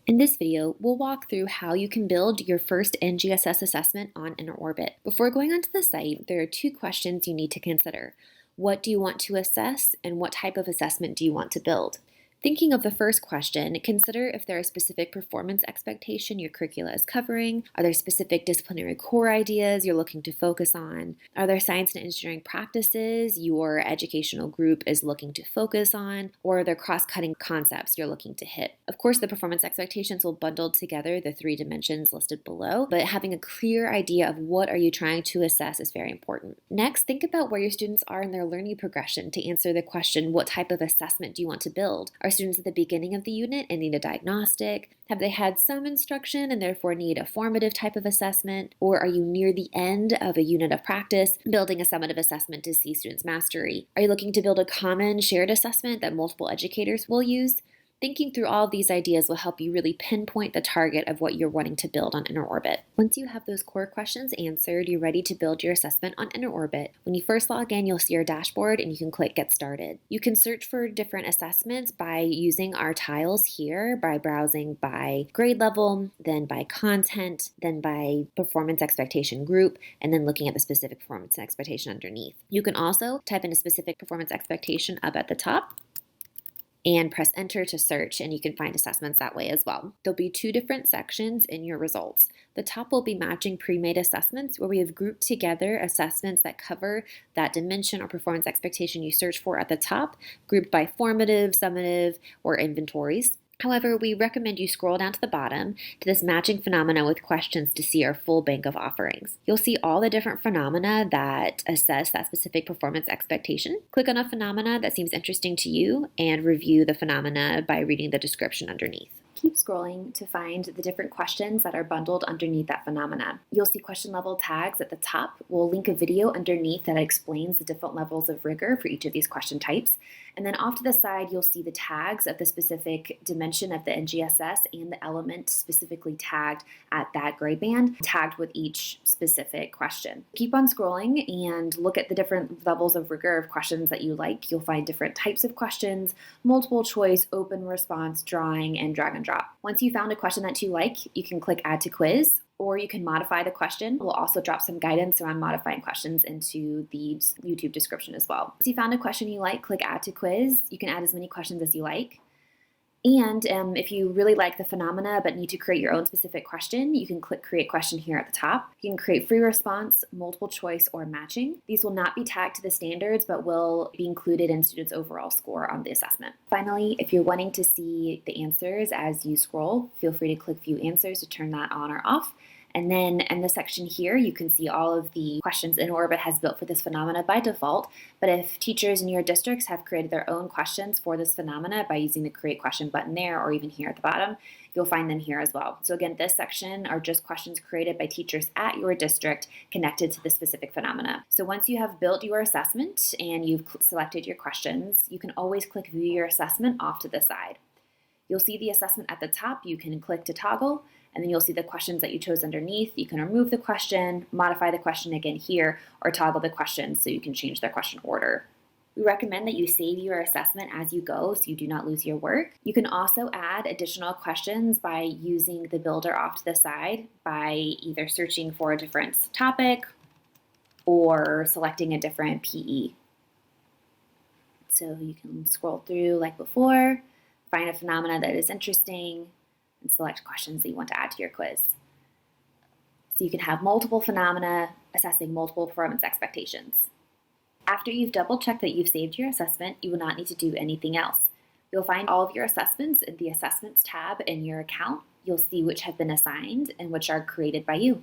In this video, we'll walk through how you can build your first NGSS assessment on InnerOrbit. Before going onto the site, there are two questions you need to consider. What do you want to assess, and what type of assessment do you want to build? Thinking of the first question, consider if there are specific performance expectation your curricula is covering. Are there specific disciplinary core ideas you're looking to focus on? Are there science and engineering practices your educational group is looking to focus on? Or are there cross-cutting concepts you're looking to hit? Of course, the performance expectations will bundle together the three dimensions listed below, but having a clear idea of what are you trying to assess is very important. Next, think about where your students are in their learning progression to answer the question, what type of assessment do you want to build? Are students at the beginning of the unit and need a diagnostic? Have they had some instruction and therefore need a formative type of assessment? Or are you near the end of a unit of practice, building a summative assessment to see students' mastery? Are you looking to build a common shared assessment that multiple educators will use? Thinking through all of these ideas will help you really pinpoint the target of what you're wanting to build on InnerOrbit. Once you have those core questions answered, you're ready to build your assessment on InnerOrbit. When you first log in, you'll see your dashboard and you can click Get Started. You can search for different assessments by using our tiles here, by browsing by grade level, then by content, then by performance expectation group, and then looking at the specific performance expectation underneath. You can also type in a specific performance expectation up at the top and press enter to search, and you can find assessments that way as well. There'll be two different sections in your results. The top will be matching pre-made assessments, where we have grouped together assessments that cover that dimension or performance expectation you search for at the top, grouped by formative, summative, or inventories. However, we recommend you scroll down to the bottom to this matching phenomena with questions to see our full bank of offerings. You'll see all the different phenomena that assess that specific performance expectation. Click on a phenomena that seems interesting to you and review the phenomena by reading the description underneath. Keep scrolling to find the different questions that are bundled underneath that phenomena. You'll see question level tags at the top. We'll link a video underneath that explains the different levels of rigor for each of these question types. And then off to the side, you'll see the tags of the specific dimension of the NGSS and the element specifically tagged at that grade band, tagged with each specific question. Keep on scrolling and look at the different levels of rigor of questions that you like. You'll find different types of questions, multiple choice, open response, drawing, and drag and drop. Once you found a question that you like, you can click Add to Quiz, or you can modify the question. We'll also drop some guidance around modifying questions into the YouTube description as well. Once you found a question you like, click Add to Quiz. You can add as many questions as you like. And if you really like the phenomena but need to create your own specific question, you can click Create Question here at the top. You can create free response, multiple choice, or matching. These will not be tagged to the standards but will be included in students' overall score on the assessment. Finally, if you're wanting to see the answers as you scroll, feel free to click View Answers to turn that on or off. And then in the section here, you can see all of the questions InnerOrbit has built for this phenomena by default. But if teachers in your districts have created their own questions for this phenomena by using the Create Question button there, or even here at the bottom, you'll find them here as well. So again, this section are just questions created by teachers at your district connected to the specific phenomena. So once you have built your assessment and you've selected your questions, you can always click View Your Assessment off to the side. You'll see the assessment at the top. You can click to toggle, and then you'll see the questions that you chose underneath. You can remove the question, modify the question again here, or toggle the question so you can change the question order. We recommend that you save your assessment as you go so you do not lose your work. You can also add additional questions by using the builder off to the side by either searching for a different topic or selecting a different PE. So you can scroll through like before, find a phenomena that is interesting, and select questions that you want to add to your quiz. So you can have multiple phenomena assessing multiple performance expectations. After you've double-checked that you've saved your assessment, you will not need to do anything else. You'll find all of your assessments in the Assessments tab in your account. You'll see which have been assigned and which are created by you.